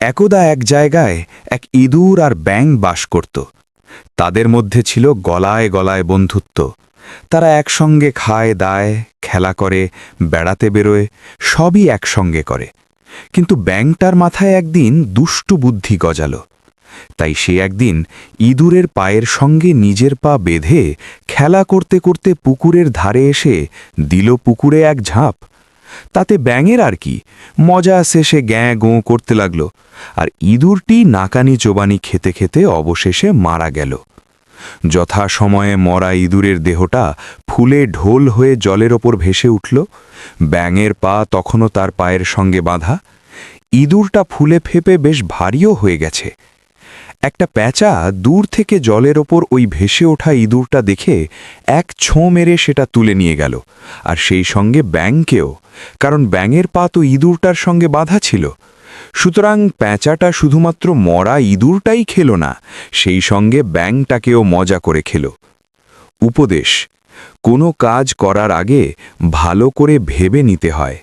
একদা এক জায়গায় এক ইঁদুর আর ব্যাঙ বাস করত। তাদের মধ্যে ছিল গলায় গলায় বন্ধুত্ব। তারা একসঙ্গে খায় দায়, খেলা করে, বেড়াতে বেরোয়, সবই একসঙ্গে করে। কিন্তু ব্যাঙটার মাথায় একদিন দুষ্টু বুদ্ধি গজালো। তাই সে একদিন ইঁদুরের পায়ের সঙ্গে নিজের পা বেঁধে খেলা করতে করতে পুকুরের ধারে এসে দিল পুকুরে এক ঝাঁপ। তাতে ব্যাঙের আর কি, মজা আসে, সে গ্যাঁ গোঁ করতে লাগল। আর ইঁদুরটি নাকানি চোবানি খেতে খেতে অবশেষে মারা গেল। যথাসময়ে মরা ইঁদুরের দেহটা ফুলে ঢোল হয়ে জলের ওপর ভেসে উঠল। ব্যাঙের পা তখনও তার পায়ের সঙ্গে বাঁধা। ইঁদুরটা ফুলে ফেপে বেশ ভারীও হয়ে গেছে। একটা প্যাঁচা দূর থেকে জলের ওপর ওই ভেসে ওঠা ইঁদুরটা দেখে এক ছোঁ মেরে সেটা তুলে নিয়ে গেল, আর সেই সঙ্গে ব্যাঙকেও, কারণ ব্যাঙের পা তো ইঁদুরটার সঙ্গে বাঁধা ছিল। সুতরাং প্যাঁচাটা শুধুমাত্র মরা ইঁদুরটাই খেল না, সেই সঙ্গে ব্যাঙটাকেও মজা করে খেল। উপদেশ: কোনো কাজ করার আগে ভালো করে ভেবে নিতে হয়।